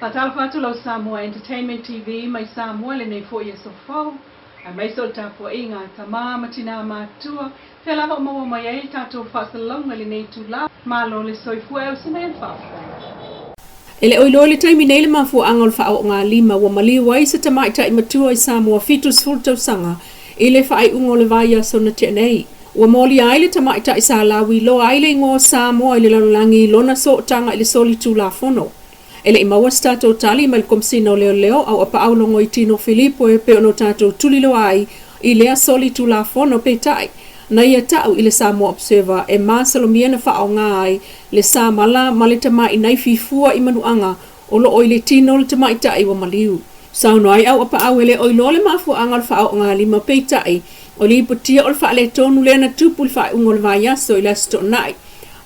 Fatal Fatulo Samoa Entertainment TV, mai Samoa le nei fo yeso fo. A mai sol tapo inga tama matina matua. Felava mo mai ai tato fasalong le nei tula. Malo le soifua o sinen fa. Ele oilo le taimi nei le mafu angol fa o ngā lima wa maliwa i sa tamai tai matua i Samoa fitus fultau sanga. Ile fa ai ungo le vaya so na te nei. Wa moli ai le tamai tai sa lawi lo ai le ngō Samoa ile lalangi lona so tanga ile soli tula fono. Ele imawa stato tali mal komsino leo au apa au longo itino Filipo e pe ono tato tulilo ai i lea soli tula fono pe tai. Na ia tau i le Samoa Observer e masalomia na wha o ngai le Samala ma le tamai nai fifua i manuanga o lo oile tino le tamai tai wa maliu. Sauno ai au apa au ele oilo le mafu angal wha o ngai lima pe tai o li ipotia o le wha le tonu le na tupu le wha ungo le vaiaso i le sto nai.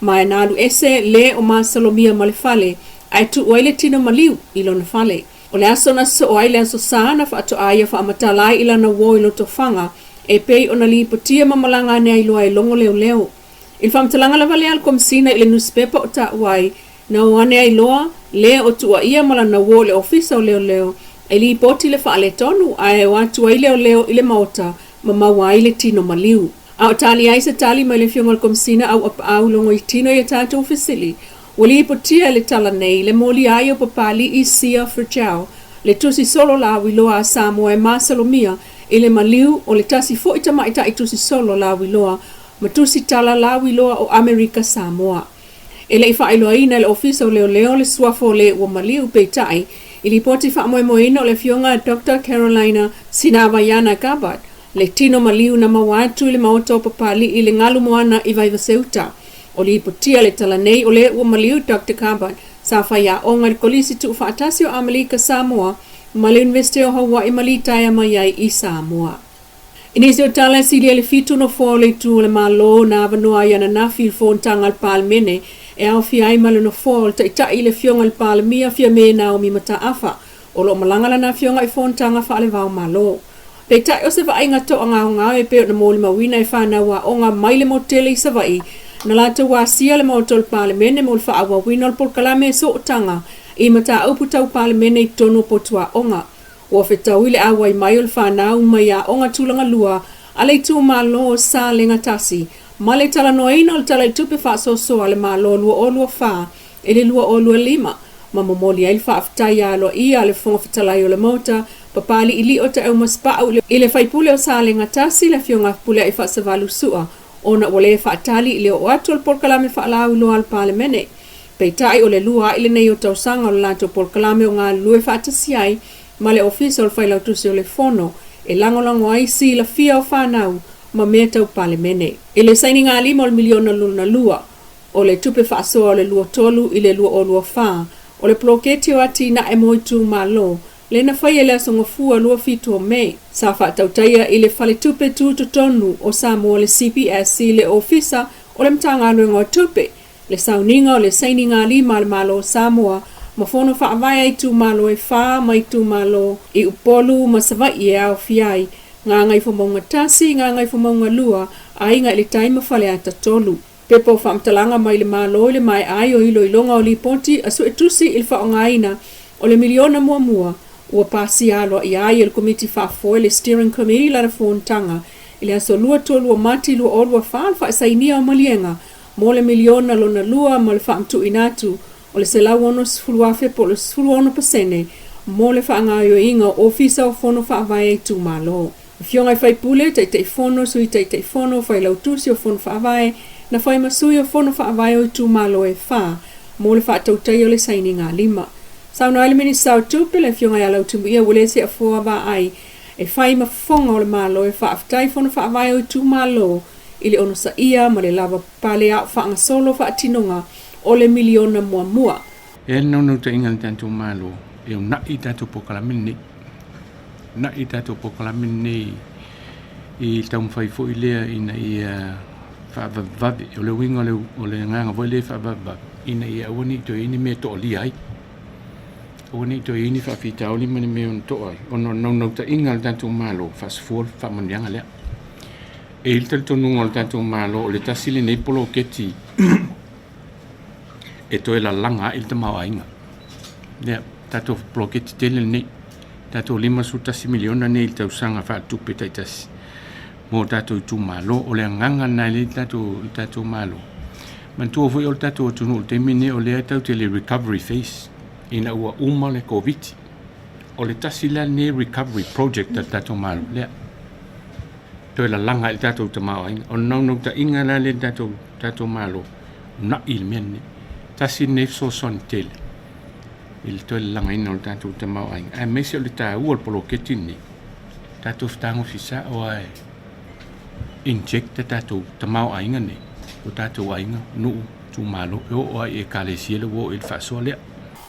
Mai nalu ese le o masalomia ma le fale ai tu oile tino maliu i lona fale. O le aso na so oile aso sana fa ato aia fa amatalai ila na wo ilo tofanga e pei ona li ipotia mamalanga ne ai loa i longo leo leo. Il famtalanga la vale al komsina ile newspaper o ta uai na wane ai loa le o tua ia mala na wo le ofisa o leo leo e li ipoti le fa ale tonu ai watu ai leo leo ile maota mamawa ile tino maliu. Au tali ai se tali mai le fiongal komsina au apa au longo i tino i tato ofisili. Wali ipotia le tala nei le moli ai o papali i sia frachao le tusi solo la wiloa Samoa e masalomia ile maliu o le tasi fo itama ita i tusi solo la wiloa ma tusi tala la wiloa o Amerika Samoa. Ele i whaeloa ina le ofisa o leo leo le suafo le o maliu peitai ili poti wha moina o le fionga Dr. Carolina Sinavayana Gabat le tino maliu na mawatu ile maoto papali ile ngalu moana i vaiva seuta. O li ipotia le tala nei o le ua maliu Dr. Kabat sa whaia o ngari kolisi tu whaatasi o Amerika Samoa ma le University o Hawaii malitai mai ai i Samoa. Inisi o tala sili le fitu no fo le tu le malo na avanoa iana na filfon tanga al palmene e au fiai malo no fo ta ita i le fionga al palmia fia me na o mi mata afa o lo malangala na fionga i fon tanga fa le vau malo. Pe ita o se va inga to anga ngā e pe o na moli mawina e whana wa o ngā maile motele i savai na lata wasia le mautol palemene mo le whaawa wina le polkalame so tanga i mata aupu tau palemene i tono potua onga. Ua whetau ile awa i mai o le whanau mai a onga tulanga lua a le tu malo sa le ngatasi. Ma le tala noaina o le tala i tupe whaasosoa le malo lua o lua wha e le lua o lua lima. Ma momoli ai le whaaftai a loa ia le whonga whetalai o le mota papali ili o ta au maspau i le whaipule o sa le ngatasi le fionga pule i whaasavalu sua. Ona wale whaatali i leo o atu al polkalame whaalau loa al palemene. Peitai o le lua ile nei o tausanga o le lato polkalame o ngā lue whaatasi ai ma le ofisa o le whailau tusi o le fono e langolango ai si la fia o whanau ma mea tau palemene. I le saini ngā 5 miliona luna lua o le tupe whaasoa o le lua tolu i le lua o lua wha o le ploketi o ati na e moitu ma lo le na whai e le asonga fua lua fitu o mei. Sa whaatautaia i le whale tupe tūtu tonu o Samoa le CPS i le ofisa o le mtanga luenga o tupe. Le sauninga o le saini ngā 5 le malo o Samoa ma whono whaavaya i tū malo e wha mai tū malo i upolu ma savai e au fiai. Ngā ngai whamonga tasi, ngā ngai whamonga lua a inga i le taima whale ata tolu. Pepo whaamtalanga mai le malo i le mai ai o ilo ilonga o li ponti asu e tusi il whaongaina o le miliona mua mua. Ua pasi alo i ai il komiti whaafoe le steering committee la tanga i le aso lua tolu o mati lua o lua whaal whaasainia o malienga mo le miliona lona lua mo le whaamtu inatu o le selau ono sifuluafe po le sifulu ono pasene mo le whaangaio inga o ofisa o fono whaavaya i tu malo. Fionga i whaipule tei fono sui tei fono whailau tusi o fono whaavaya na whai masui o fono whaavaya i tu malo e wha mo le whaatautai o le saini ngā 5. Sauna ele meni sau tupe le fionga ya lau tumu ia wale se a fua wa ai e whai mafonga o le malo e whaaftai fono whaavai o i tu malo ili ono sa ia ma le lava pale a whaanga solo whaatinonga o le miliona mua mua. E nau ta inga le tantu malo e na i tatu pokalamini na i tatu pokalamini i taum whai fo i lea ina i whaavavavi o le winga o le nganga voi le whaavavavi ina i awani to ini me to li ai Oni to ini fa fita oli mani me on to ai ono no ta ingal tantu malo fas for fa mandianga le e il tantu no tantu malo le tasili nei polo keti e to la langa il te mawainga le tato bloketi tele nei tato 5 miliona nei tau sanga fa tupe taitas mo tato tu malo o le nganga nai le tato malo man tu foi o tato tunu te mine o le tau te le recovery phase ina ua uma le covid o le tasila ne recovery project tato malo le to la langa il tato te mau o no ta inga la le tato malo na il menne tasi ne so son tel il to la langa ino tato te mau ai mesi o le ta uol polo ketini tato stango fisa o ai inject tato te mau ai ngane o tato ai no tu malo o ai e kale siele wo il fa so le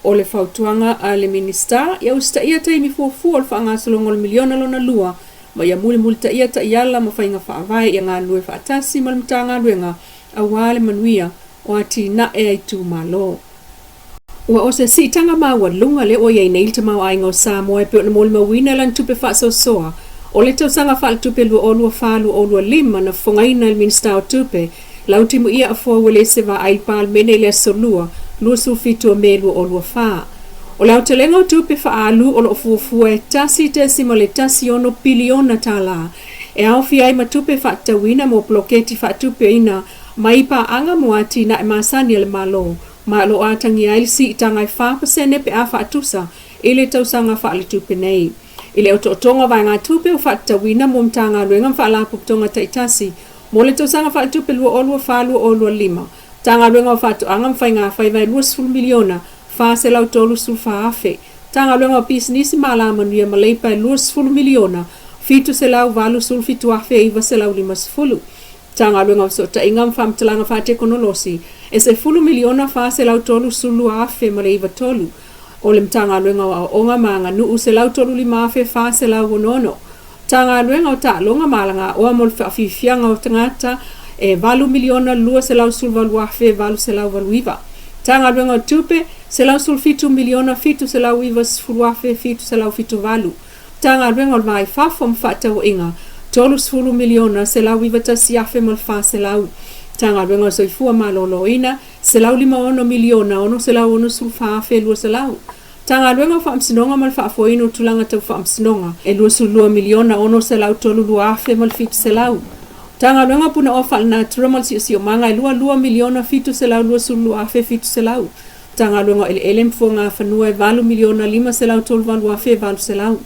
o le fautuanga a le minista ia usta ia te mi fuafu o whaanga solongol miliona lona lua ma ia muli multa ia ta iala ma whainga whaavai ia ngā lue whaatasi ma limta ngā luenga a wale manuia o ati na e ai tu malo. Ua o se si tanga maua lunga le o iei neil ta mau ainga o Samoa e peo na moli mawina lan tupe whaaso soa o le tau sanga whaal tupe lua o lua whaalu o lua lima na whangaina il minista o tupe lauti mu ia a fua wale se wa aipal mene le solua lua sulfitu o me lua o lua whaa. O lau te lenga o tupe whaalu o lo fuafua e tasi te sima le tasi ono piliona tala. E au fi ai ma tupe whaatawina mo bloketi whaatupe ina maipa anga moati na e masani le malo. Ma lo atangi ailisi i tangai 5% pe a whaatusa ile tausanga whaali tupe nei. Ile o totonga vai ngā tupe o whaatawina mo mtanga luenga whaalapup tonga taitasi mo le tausanga whaali tupe lua o lua whaalua o lua lima. Tanga luenga o whaatu anga mwhai ngā whaiwai lua sfulu miliona fa se lau tolu sulfa afe. Tanga luenga o pisnisi malama nuia maleipa lua sfulu miliona fitu se lau valu sulfitu afe iwa se lau 5. Tanga luenga o sota ingam whamtalanga whaate konolosi e se fulu miliona fa se lau tolu sulu afe maleiva tolu. O le mtanga luenga o onga maanga nuu se lau tolu 5 afe fa se lau wonono. Tanga luenga o ta longa malanga o amol whaafifianga o tangata e valu miliona lua se lau sulvalu afe valu se lau valuiva. Tanga luenga o tupe se lau sulfitu miliona fitu se lau iwa sfulu afe fitu se lau fitu valu. Tanga luenga o mai fafom fata o inga tolu sfulu miliona se lau iwa tasi afe malfa se lau. Tanga luenga o soifua malolo ina se lau 5 miliona ono se lau ono sulfa afe lua se lau. Tanga luenga o whaamsinonga malfa afo ino tulanga tau whaamsinonga e lua sulua miliona ono se lau tolu lua afe malfitu se lau. Tanga luenga puna o whaal na turamal si o manga e lua miliona fitu se lau lua sulua afe fitu se lau. Tanga luenga ele mfua ngā whanua e 4 miliona 5 se lau tolu valu afe valu se lau.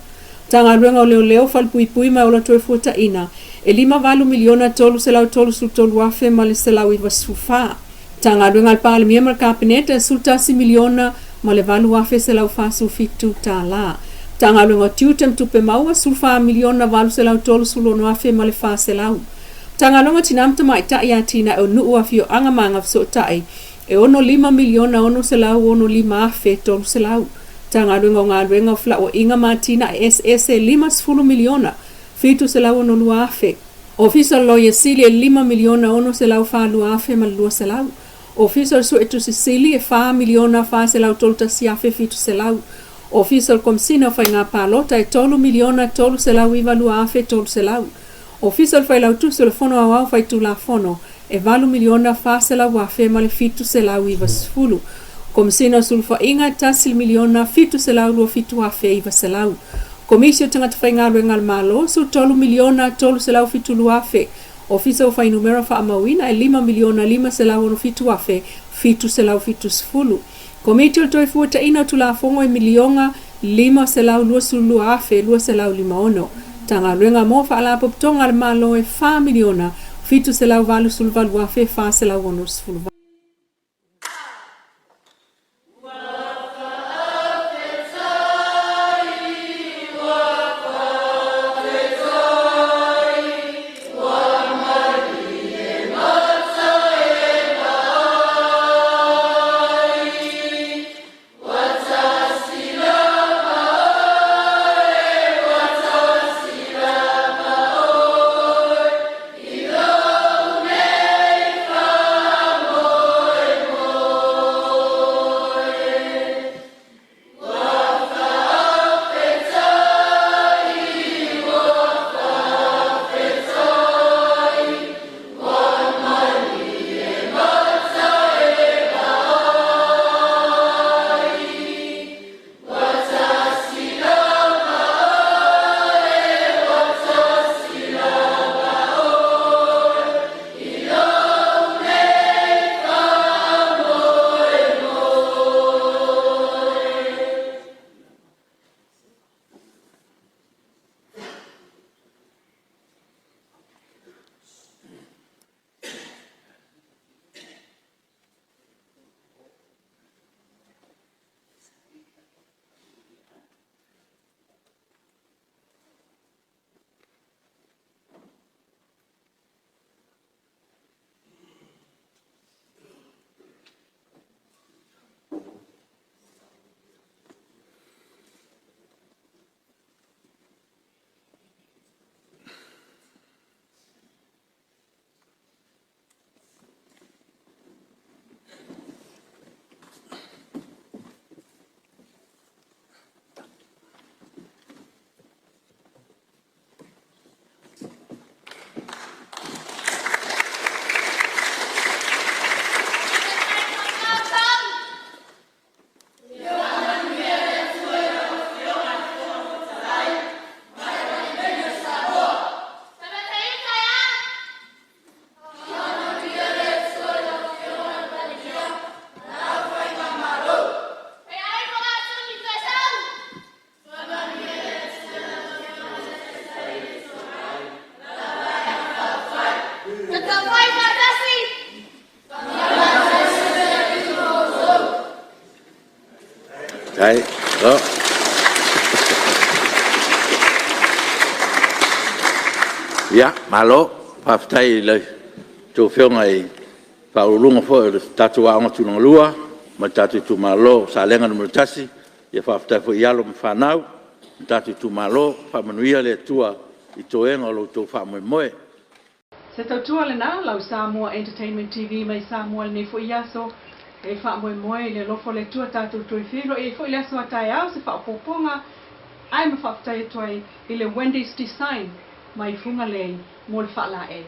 Tanga luenga o leo whal pui mai o la toe fuata ina e 5 miliona tolu se lau tolu sul tolu afe male se lau iwa sufa. Tanga luenga al pāle mia mal kabineta e sultasi miliona male valu afe se lau fa sulfitu ta la. Tanga luenga o tiutem tupe maua sulfa miliona valu se lau tolu sulono afe male fa se lau. Tanga luenga tinamta mai ta ia tina o nuu afio anga manga fso tai e ono 5 miliona ono se lau ono 5 afe tolu se lau. Tanga luenga o ngā luenga o fla o inga matina e SS 5 miliona fitu se lau ono lua afe. Official lawyer Sili e 5 miliona ono se lau fa lua afe ma lua se lau. Official su etu Sili e 5 miliona fa se lau tolu tasi afe fitu se lau. Official komsina fai ngā palota e tolu miliona tolu se lau iwa lua afe tolu se lau. Official fai lau tu se le fono awau fai tu la fono e 4 miliona fa se lau afe ma le fitu se lau iwa sfulu. Komisina sulfa inga tasil miliona fitu se lau lua fitu afe iwa se lau. Komisio tangata fai ngā luenga malo su tolu miliona tolu se lau fitu lua afe. Ofisa fai numera fa amawina e 5 miliona 5 se lau ono fitu afe fitu se lau fitu sfulu. Komitio toi fuata ina tu la fongo e milionga 5 se lau lua su lua afe lua se lau 5 ono. Tanga luenga mo fa ala poptonga malo e 5 miliona fitu se lau valu sul valu afe fa se lau ono sfulu. Oh Ai, lo. Ya, malo, paftai le. Tu ngai paulunga fo tatu anga tunang lua, ma tatu tu malo salenga no tasi, ya paftai fo yalo mfanau, tatu tu malo fa manuia le tua I toenga lo to fa moe. Se tau tua le na lau Samoa Entertainment TV mai Samoa le fo iaso e fa moe le lofo le tua tatu tu filo e fo iaso atai au se fa poponga ai ma fa tai toi I le Wendy's design mai funga le mol fa la e.